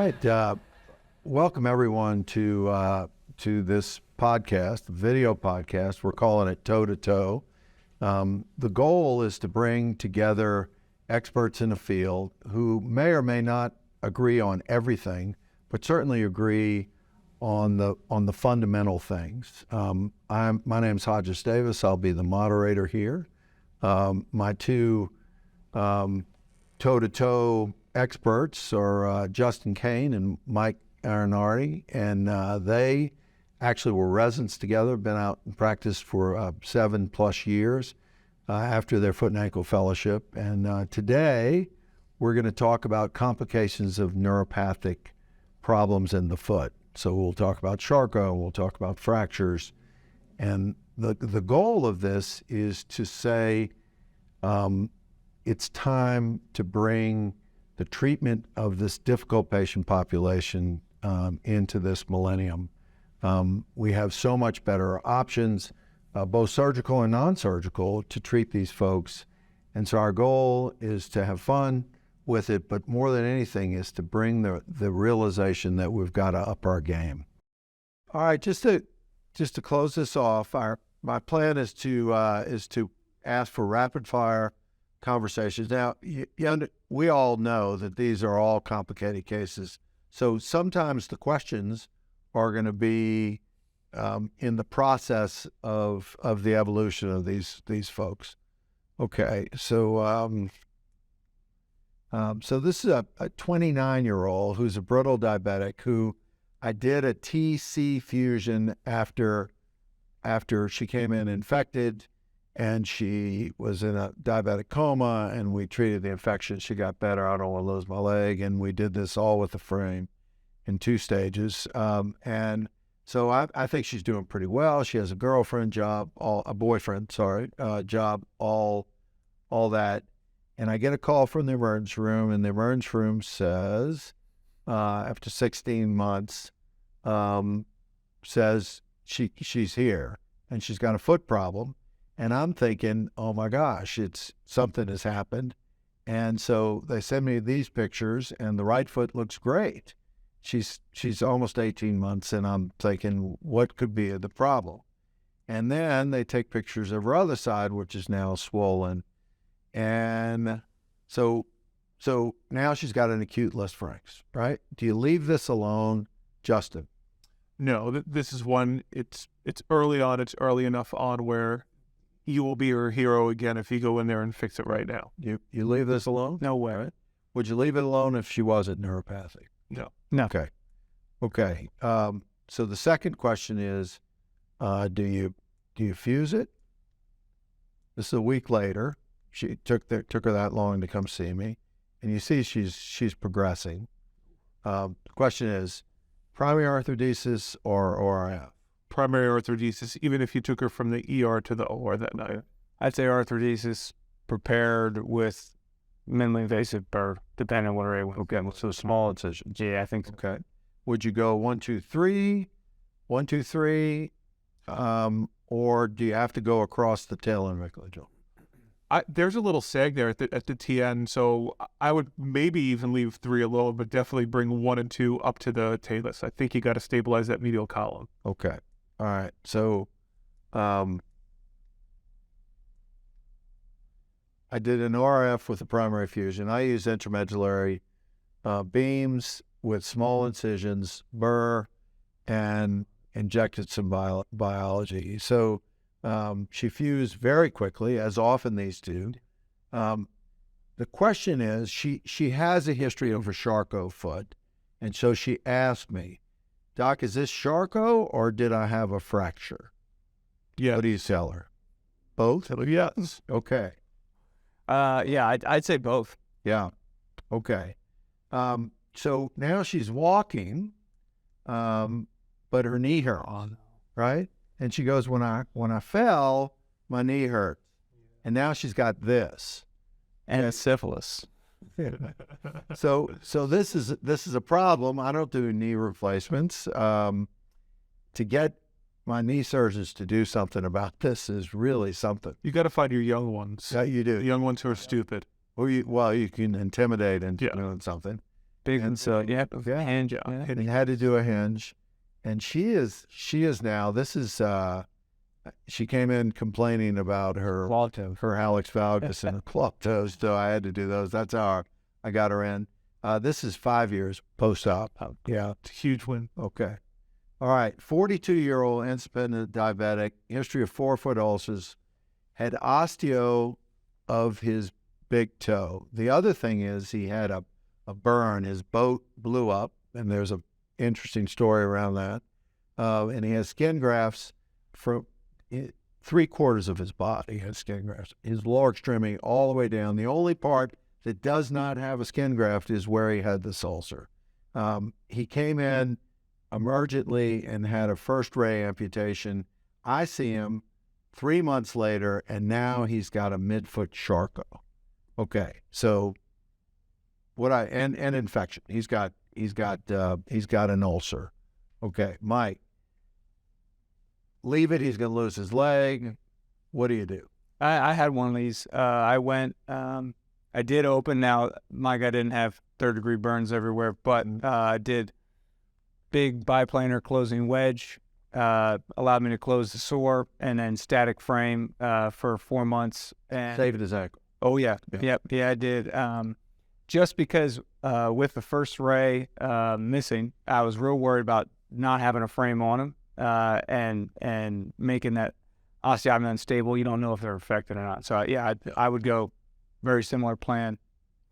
right. Welcome everyone to this podcast, video podcast. We're calling it Toe to Toe. The goal is to bring together experts in the field who may or may not agree on everything, but certainly agree on the fundamental things. My name's Hodges Davis. I'll be the moderator here. My two toe-to-toe experts are Justin Kane and Mike Aynardi, and they actually were residents together, been out in practice for 7+ years after their foot and ankle fellowship. And today we're going to talk about complications of neuropathic problems in the foot. So we'll talk about Charcot, we'll talk about fractures, and the goal of this is to say it's time to bring the treatment of this difficult patient population into this millennium. We have so much better options, both surgical and non-surgical, to treat these folks. And so our goal is to have fun with it, but more than anything is to bring the realization that we've got to up our game. All right, just to close this off, my plan is to ask for rapid fire conversations. Now, we all know that these are all complicated cases, so sometimes the questions are going to be in the process of the evolution of these folks. Okay, so so this is a 29-year-old who's a brittle diabetic who I did a TC fusion after she came in infected, and she was in a diabetic coma, and we treated the infection. She got better. I don't want to lose my leg, and we did this all with the frame in 2 stages. And so I think she's doing pretty well. She has a job, all that. And I get a call from the emergency room, and the emergency room says, after 16 months, says she's here, and she's got a foot problem. And I'm thinking, oh my gosh, something has happened. And so they send me these pictures, and the right foot looks great. She's almost 18 months, and I'm thinking, what could be the problem? And then they take pictures of her other side, which is now swollen. And so now she's got an acute Lisfranc, right? Do you leave this alone, Justin? No, this is one, it's early on, it's early enough on where you will be her hero again if you go in there and fix it right now. You leave this alone? No way. Right? Would you leave it alone if she wasn't neuropathic? No. Okay. So the second question is, do you fuse it? This is a week later. She took her that long to come see me, and you see she's progressing. The question is, primary arthrodesis or ORF? Primary arthrodesis, even if you took her from the ER to the OR that night. I'd say arthrodesis prepared with minimally invasive burr, depending on what her A1. Okay, so small incision. Yeah, I think so. Okay. Would you go 1, 2, 3, 1, 2, 3, or do you have to go across the tail individual? There's a little sag there at the TN, so I would maybe even leave 3 alone, but definitely bring 1 and 2 up to the talus. I think you got to stabilize that medial column. Okay. All right. So I did an ORF with a primary fusion. I used intramedullary beams with small incisions, burr, and injected some biology. So she fused very quickly, as often these do. The question is, she has a history of a Charcot foot, and so she asked me, Doc, is this Charcot or did I have a fracture? Yeah. What do you tell her? Both? Yes. Okay. Yeah, I'd say both. Yeah. Okay. So now she's walking, but her knee hurts, right? And she goes, when I fell, my knee hurt. And now she's got this. And syphilis. So this is a problem. I don't do knee replacements. To get my knee surgeons to do something about this is really something. You got to find your young ones. Yeah, you do. The young ones who are stupid. Well, you can intimidate into doing something. big. And So yeah, yeah. hinge. Yeah. And he had to do a hinge. And she is now, this is, she came in complaining about her hallux valgus and her club toes, so I had to do those. That's how I got her in. This is 5 years post-op. Yeah. It's a huge win. Okay. All right. 42-year-old independent diabetic, history of 4-foot ulcers, had osteo of his big toe. The other thing is he had a burn. His boat blew up, and there's a interesting story around that. And he has skin grafts from 3/4 of his body has skin grafts. His lower extremity all the way down. The only part that does not have a skin graft is where he had this ulcer. He came in emergently and had a first ray amputation. I see him 3 months later, and now he's got a midfoot Charcot. Okay, so and infection. He's got an ulcer. Okay, Mike, leave it. He's going to lose his leg. What do you do? I had one of these. I went. I did open. Now, Mike, I didn't have third-degree burns everywhere, but I did big biplanar closing wedge. Allowed me to close the sore, and then static frame for 4 months. And Saved his ankle. oh yeah, yeah, I did. Just because with the first ray missing, I was real worried about not having a frame on him and making that osteotomy unstable. You don't know if they're affected or not. So I would go very similar plan.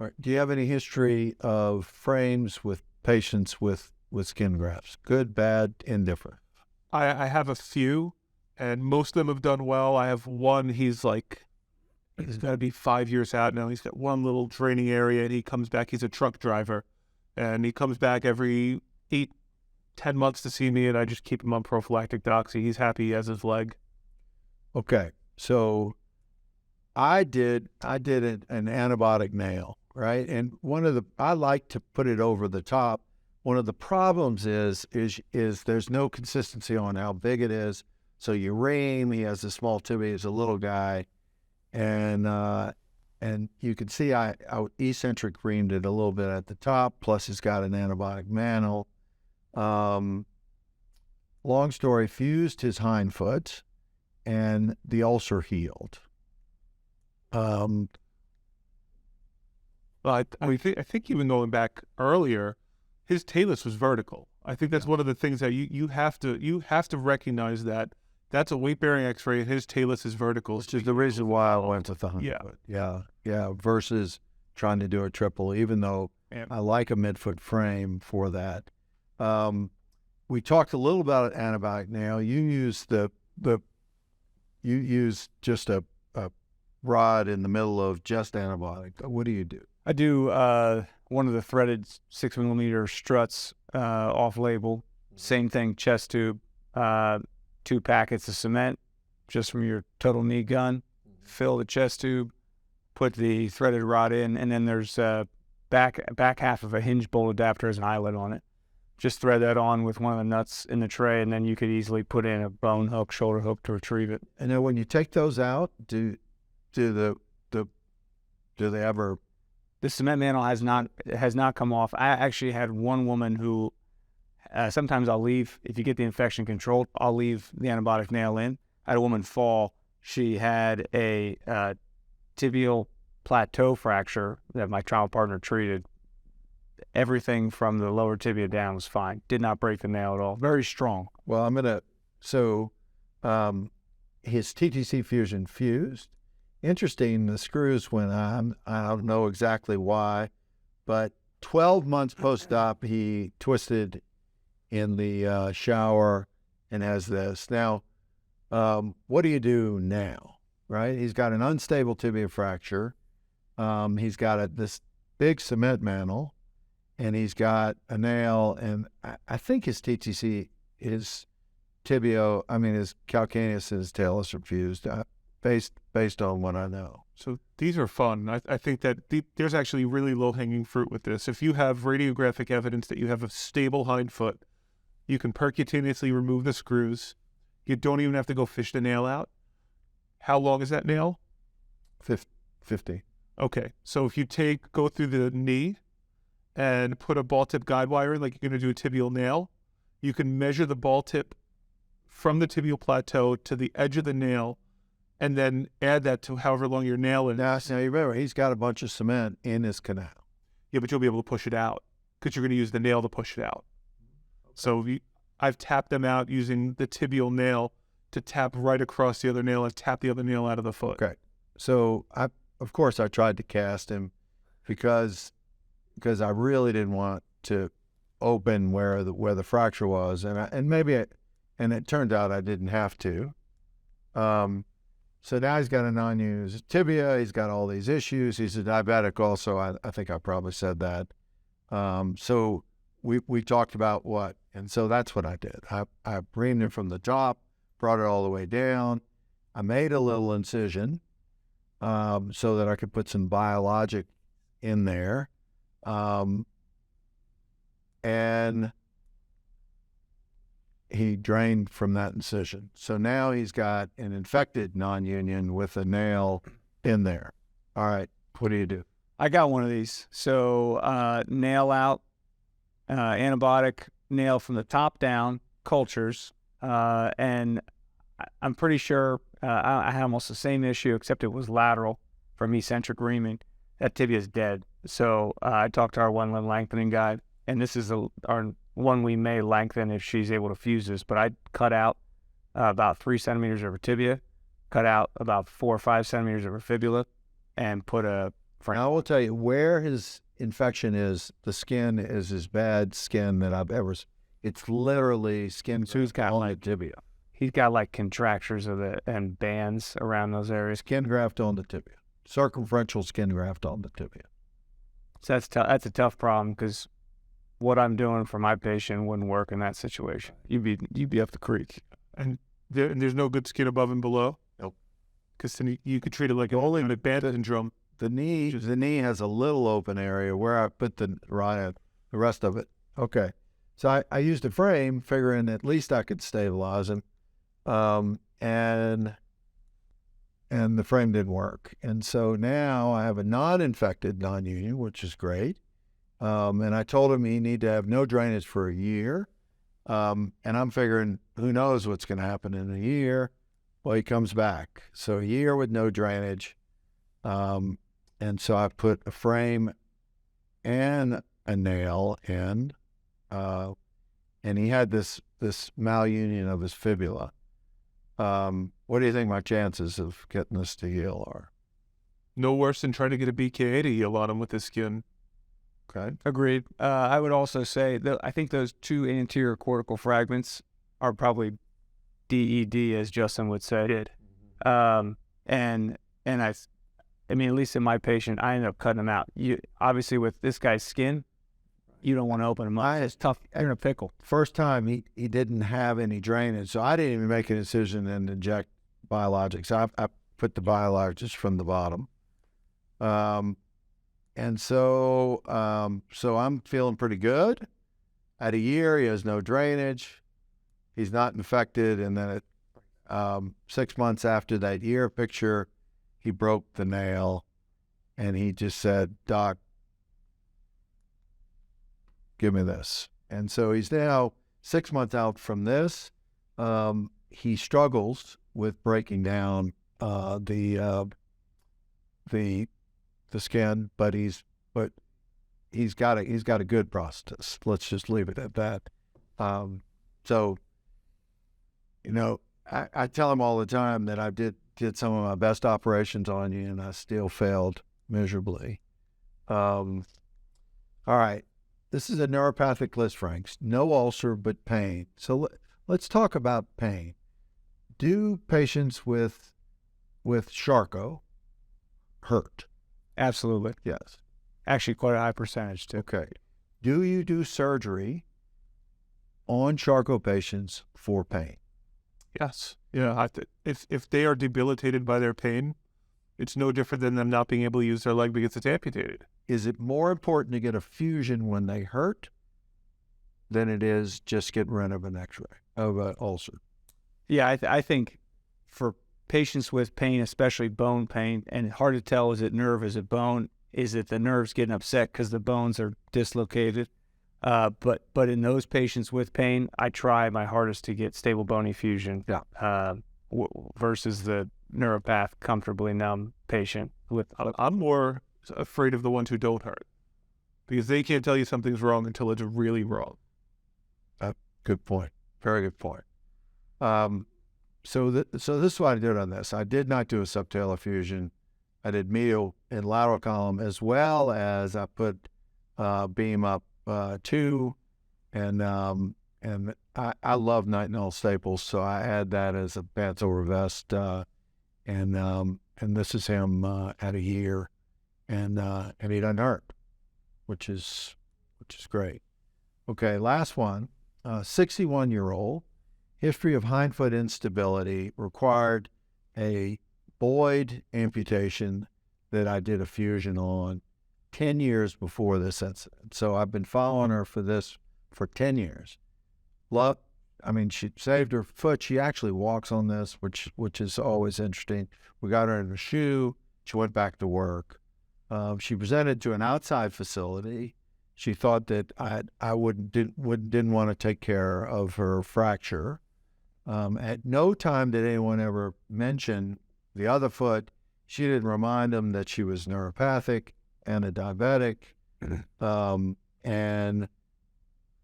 All right. Do you have any history of frames with patients with skin grafts? Good, bad, indifferent? I have a few, and most of them have done well. I have one, he's got to be 5 years out now. He's got one little draining area, and he comes back. He's a truck driver, and he comes back every 8-10 months to see me, and I just keep him on prophylactic doxy. He's happy he has his leg. Okay, so I did an antibiotic nail, right? And I like to put it over the top. One of the problems is there's no consistency on how big it is. So you ream, he has a small tibia, he's a little guy, and you can see I eccentric reamed it a little bit at the top. Plus, he's got an antibiotic mantle. Long story, fused his hindfoot, and the ulcer healed. Well, I think even going back earlier, his talus was vertical. I think that's one of the things that you have to recognize that that's a weight-bearing X-ray, and his talus is vertical. Which is the reason why I went with the hindfoot. Yeah. Versus trying to do a triple, even though I like a midfoot frame for that. We talked a little about antibiotic nail. You use you use just a rod in the middle of just antibiotic. What do you do? I do one of the threaded 6mm struts off-label. Same thing, chest tube, 2 packets of cement just from your total knee gun. Fill the chest tube, put the threaded rod in, and then there's back half of a hinge bolt adapter as an eyelet on it. Just thread that on with one of the nuts in the tray, and then you could easily put in a bone hook, shoulder hook to retrieve it. And then when you take those out, do they ever? The cement mantle has not come off. I actually had one woman who sometimes I'll leave, if you get the infection controlled, I'll leave the antibiotic nail in. I had a woman fall. She had a tibial plateau fracture that my trauma partner treated. Everything from the lower tibia down was fine. Did not break the nail at all. Very strong. Well, his TTC fusion fused. Interesting, the screws went on. I don't know exactly why, but 12 months post-op, he twisted in the shower and has this. Now, what do you do now, right? He's got an unstable tibia fracture. He's got this big cement mantle, and he's got a nail, and I think his TTC, his calcaneus and his talus are fused, based on what I know. So these are fun. I think that there's actually really low-hanging fruit with this. If you have radiographic evidence that you have a stable hindfoot, you can percutaneously remove the screws. You don't even have to go fish the nail out. How long is that nail? 50. Okay, so if you go through the knee and put a ball tip guide wire in, like you're going to do a tibial nail. You can measure the ball tip from the tibial plateau to the edge of the nail, and then add that to however long your nail is. Now you remember, he's got a bunch of cement in his canal. Yeah, but you'll be able to push it out because you're going to use the nail to push it out. So I've tapped them out using the tibial nail to tap right across the other nail and tap the other nail out of the foot. Okay. So of course I tried to cast him because I really didn't want to open where the fracture was, and it turned out I didn't have to. So now he's got a non-used tibia. He's got all these issues. He's a diabetic also. I think I probably said that. So we talked about what, and so that's what I did. I reamed him from the top, brought it all the way down. I made a little incision so that I could put some biologic in there. And he drained from that incision. So now he's got an infected non-union with a nail in there. All right, what do you do? I got one of these. So nail out, antibiotic nail from the top down, cultures, and I'm pretty sure I had almost the same issue, except it was lateral from eccentric reaming. That tibia is dead. So I talked to our one limb lengthening guy, and this is our one we may lengthen if she's able to fuse this, but I cut out about 3 centimeters of her tibia, cut out about 4 or 5 centimeters of her fibula, and put a frame. Now, I will tell you where his infection is. The skin is as bad skin that I've ever seen. It's literally skin on the tibia. He's got like contractures and bands around those areas. Skin graft on the tibia. Circumferential skin graft on the tibia. So that's a tough problem because what I'm doing for my patient wouldn't work in that situation. You'd be up the creek. And there's no good skin above and below? Nope. Because then you could treat it like only a band syndrome. The knee has a little open area where I put the rest of it. Okay. So I used a frame, figuring at least I could stabilize him. And the frame didn't work. And so now I have a non-infected non-union, which is great. And I told him he need to have no drainage for a year. And I'm figuring, who knows what's going to happen in a year? Well, he comes back. So a year with no drainage. And so I put a frame and a nail in. And he had this malunion of his fibula. What do you think my chances of getting this to heal are? No worse than trying to get a BKA to heal on him with his skin. Okay. Agreed. I would also say that I think those 2 anterior cortical fragments are probably DED, as Justin would say. And I mean, at least in my patient, I ended up cutting them out. Obviously, with this guy's skin, you don't want to open him up. It's tough. You're in a pickle. First time he didn't have any drainage, so I didn't even make an incision and inject biologics. I put the biologics from the bottom. And so I'm feeling pretty good. At a year, he has no drainage. He's not infected. And then 6 months after that year picture, he broke the nail, and he just said, "Doc, give me this." And so he's now 6 months out from this. He struggles with breaking down the skin, but he's got a good prosthetist. Let's just leave it at that. So, I tell him all the time that I did some of my best operations on you, and I still failed miserably. All right. This is a neuropathic Lisfrank's. No ulcer, but pain. So let's talk about pain. Do patients with Charcot hurt? Absolutely. Yes. Actually, quite a high percentage, too. Okay. Do you do surgery on Charcot patients for pain? Yes. Yeah. If they are debilitated by their pain, it's no different than them not being able to use their leg because it's amputated. Is it more important to get a fusion when they hurt than it is just getting rid of an X-ray of an ulcer? Yeah, I think for patients with pain, especially bone pain, and hard to tell, is it nerve, is it bone? is that the nerve's getting upset because the bones are dislocated. But in those patients with pain, I try my hardest to get stable bony fusion. Versus the neuropath comfortably numb patient with. I'm more afraid of the ones who don't hurt, because they can't tell you something's wrong until it's really wrong. Good point. Very good point. So this is what I did on this. I did not do a subtalar fusion. I did medial and lateral column, as well as I put beam up 2, and I love nitinol staples, so I had that as a pants over vest, and this is him at a year, and he doesn't hurt, which is great. Okay, last one. 61-year-old, history of hindfoot instability, required a Boyd amputation that I did a fusion on 10 years before this incident. So I've been following her for this for 10 years. She saved her foot. She actually walks on this, which is always interesting. We got her in a shoe. She went back to work. She presented to an outside facility. She thought that I didn't want to take care of her fracture. At no time did anyone ever mention the other foot. She didn't remind them that she was neuropathic and a diabetic, and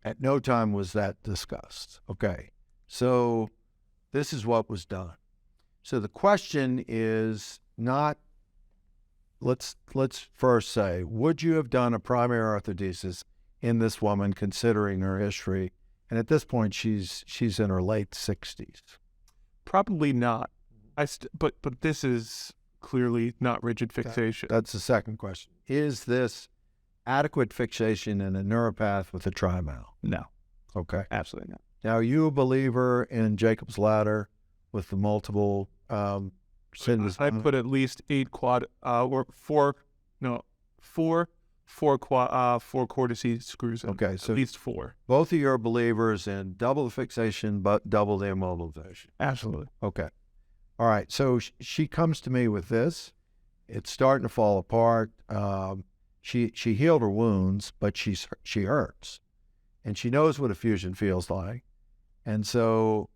at no time was that discussed. Okay, so this is what was done. So the question is not, let's first say, would you have done a primary orthodesis in this woman considering her history? And at this point, she's in her late 60s. Probably not. But this is clearly not rigid fixation. That's the second question. Is this adequate fixation in a neuropath with a trimount? No. Okay. Absolutely not. Now, are you a believer in Jacob's ladder with the multiple I put at least 8 quad or 4 cortices screws in. Okay, so at least 4. Both of you are believers in double the fixation but double the immobilization. Absolutely. Okay. All right. So she comes to me with this. It's starting to fall apart. She healed her wounds, but she hurts, and she knows what a fusion feels like, and so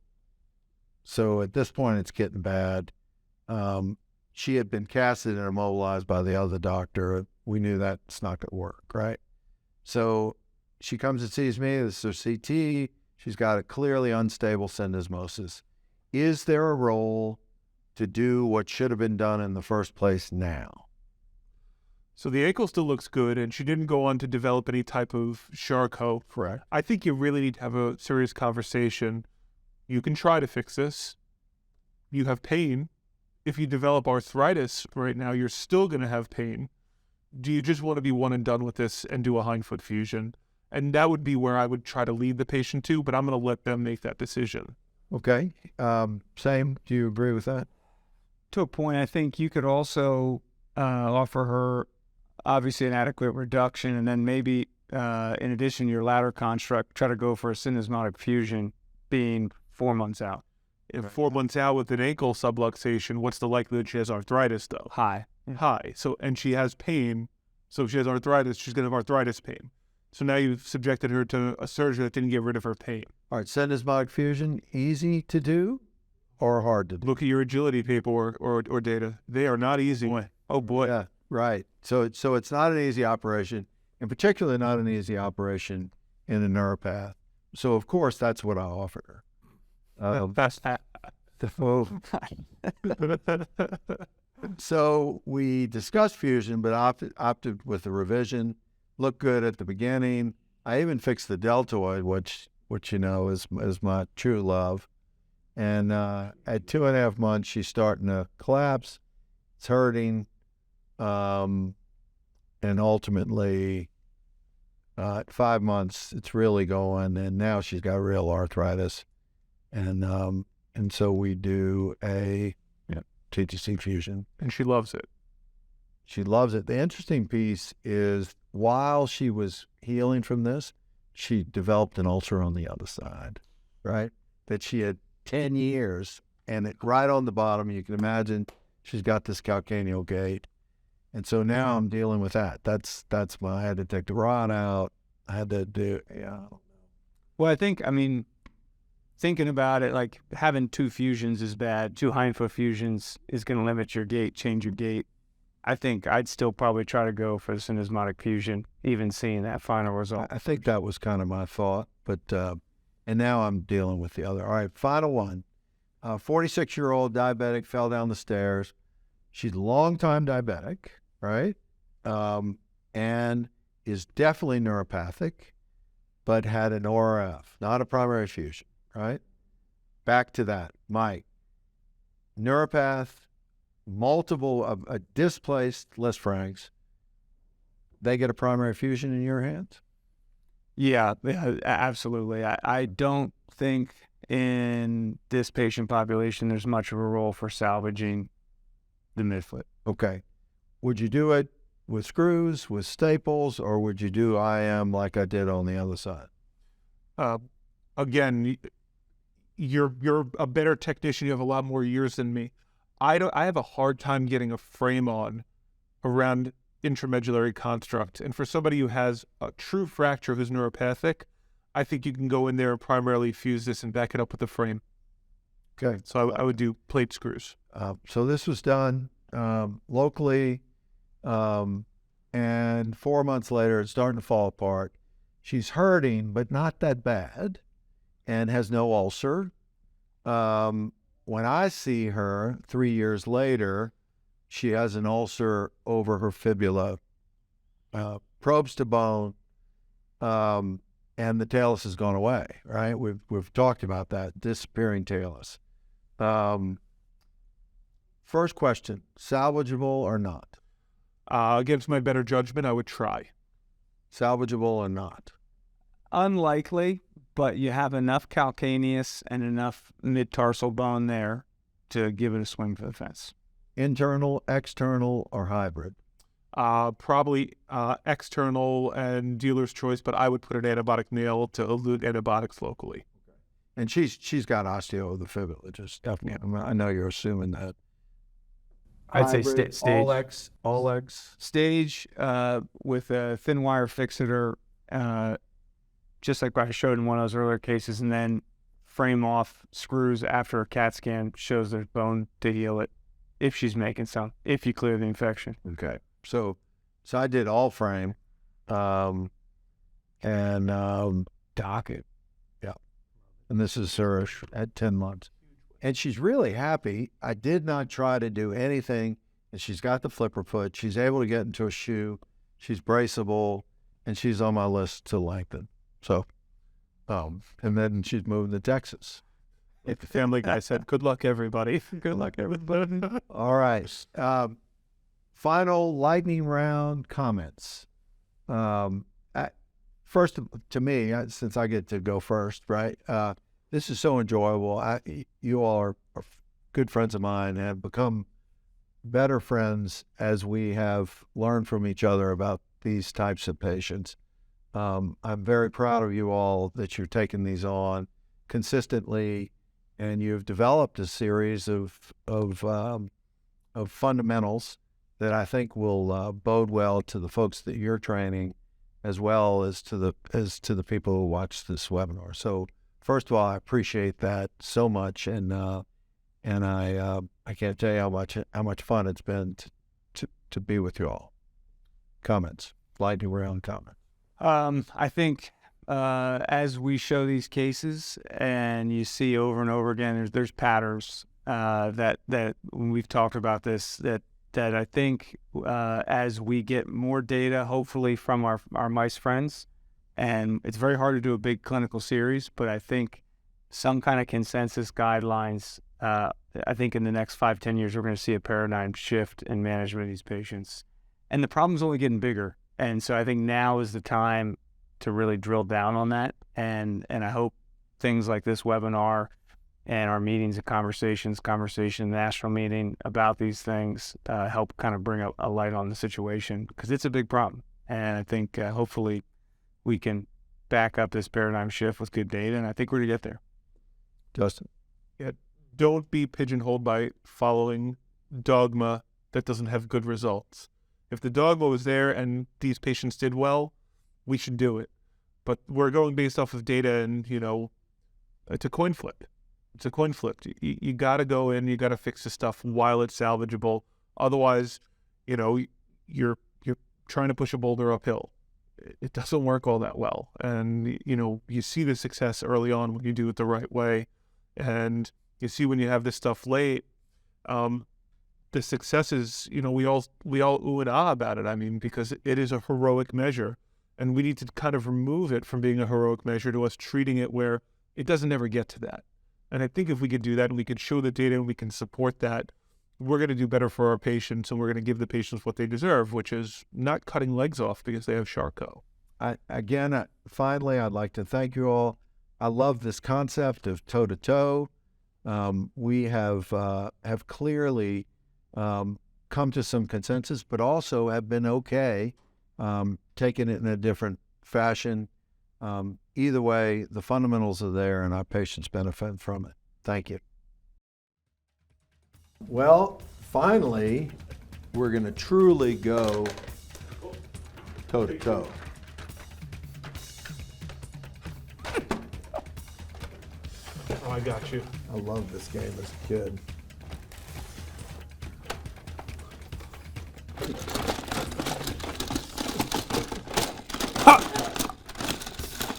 at this point it's getting bad. She had been casted and immobilized by the other doctor. We knew that's not going to work, right? So she comes and sees me. This is her CT. She's got a clearly unstable syndesmosis. Is there a role to do what should have been done in the first place now? So the ankle still looks good, and she didn't go on to develop any type of Charcot. Correct. I think you really need to have a serious conversation. You can try to fix this. You have pain. If you develop arthritis right now, you're still going to have pain. Do you just want to be one and done with this and do a hindfoot fusion? And that would be where I would try to lead the patient to, but I'm going to let them make that decision. Okay. Same. Do you agree with that? To a point, I think you could also offer her obviously an adequate reduction, and then maybe in addition your ladder construct, try to go for a syndesmotic fusion being 4 months out. If 4 months out with an ankle subluxation, what's the likelihood she has arthritis, though? High. High. So, and she has pain. So if she has arthritis, she's going to have arthritis pain. So now you've subjected her to a surgery that didn't get rid of her pain. All right. Syndesmotic fusion, easy to do or hard to do? Look at your agility paper or data. They are not easy. Boy. Oh, boy. Yeah, right. So it's not an easy operation, in particular not an easy operation in a neuropath. So, of course, that's what I offered her. So we discussed fusion, but opted with the revision. Looked good at the beginning. I even fixed the deltoid, which you know is my true love. And at 2.5 months, she's starting to collapse. It's hurting, and ultimately, at 5 months, it's really going. And now she's got real arthritis, and so we do a TTC fusion. And she loves it. She loves it. The interesting piece is while she was healing from this, she developed an ulcer on the other side, right? That she had 10 years, and right on the bottom, you can imagine she's got this calcaneal gait. And so now I'm dealing with that. That's I had to take the rod out. I had to do, Well, I mean, thinking about it, like having 2 fusions is bad. 2 hindfoot fusions is going to limit your gait, change your gait. I think I'd still probably try to go for the syndesmotic fusion, even seeing that final result. I think that was kind of my thought, but and now I'm dealing with the other. All right, final one. 46-year-old diabetic fell down the stairs. She's a long-time diabetic, right? And is definitely neuropathic, but had an ORF, not a primary fusion, right? Back to that, Mike. Neuropath, multiple displaced Lisfrancs. They get a primary fusion in your hands? Yeah, absolutely. I don't think in this patient population there's much of a role for salvaging the midfoot. Okay. Would you do it with screws, with staples, or would you do IM like I did on the other side? Again, you're a better technician. You have a lot more years than me. I have a hard time getting a frame on around intramedullary construct. And for somebody who has a true fracture who's neuropathic, I think you can go in there and primarily fuse this and back it up with a frame. Okay. So I would do plate screws. So this was done locally, and 4 months later, it's starting to fall apart. She's hurting, but not that bad, and has no ulcer. When I see her 3 years later, she has an ulcer over her fibula, probes to bone, and the talus has gone away, right? We've talked about that, disappearing talus. First question, salvageable or not? Against my better judgment, I would try. Salvageable or not? Unlikely, but you have enough calcaneus and enough mid-tarsal bone there to give it a swing for the fence. Internal, external, or hybrid? Probably external and dealer's choice, but I would put an antibiotic nail to elute antibiotics locally. And she's got osteo of the fibula. Just I know you're assuming that. I'd say Hybrid, stage. all legs. Stage with a thin wire fixator, just like I showed in one of those earlier cases, and then frame off screws after a CAT scan shows there's bone to heal it, if she's making some, if you clear the infection. Okay. So I did all frame, and Docket. Yeah. And this is her at 10 months. And she's really happy. I did not try to do anything. And she's got the flipper foot. She's able to get into a shoe. She's braceable. And she's on my list to lengthen. So, and then she's moving to Texas. If the family guy said, good luck, everybody. Good luck, everybody. All right. Final lightning round comments. First, to me, since I get to go first, right? This is so enjoyable. You all are good friends of mine and have become better friends as we have learned from each other about these types of patients. I'm very proud of you all that you're taking these on consistently, and you've developed a series of fundamentals that I think will bode well to the folks that you're training, as well as to the people who watch this webinar. So, first of all, I appreciate that so much, and I can't tell you how much fun it's been to be with you all. Comments, lightning round comments. I think as we show these cases, and you see over and over again, there's patterns that when we've talked about this, that I think as we get more data, hopefully from our mice friends, and it's very hard to do a big clinical series, but I think some kind of consensus guidelines, I think in the next 5-10 years, we're going to see a paradigm shift in management of these patients. And the problem's only getting bigger. And so I think now is the time to really drill down on that. And I hope things like this webinar and our meetings and conversation, national meeting about these things help kind of bring a light on the situation, because it's a big problem. And I think hopefully we can back up this paradigm shift with good data, and I think we're going to get there. Justin? Yeah, don't be pigeonholed by following dogma that doesn't have good results. If the dogma was there and these patients did well, we should do it. But we're going based off of data, and it's a coin flip. It's a coin flip. You got to go in, you got to fix the stuff while it's salvageable. Otherwise, you're trying to push a boulder uphill. It doesn't work all that well. And, you see the success early on when you do it the right way. And you see when you have this stuff late, the success is, we all ooh and ah about it. I mean, because it is a heroic measure. And we need to kind of remove it from being a heroic measure to us treating it where it doesn't ever get to that. And I think if we could do that and we could show the data and we can support that, we're going to do better for our patients, and we're going to give the patients what they deserve, which is not cutting legs off because they have Charcot. Finally, I'd like to thank you all. I love this concept of toe-to-toe. We have clearly come to some consensus, but also have been okay taking it in a different fashion. Either way, the fundamentals are there, and our patients benefit from it. Thank you. Well, finally, we're going to truly go toe-to-toe. Oh, I got you. I loved this game as a kid.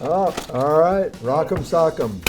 Oh, all right. Rock'em sock'em.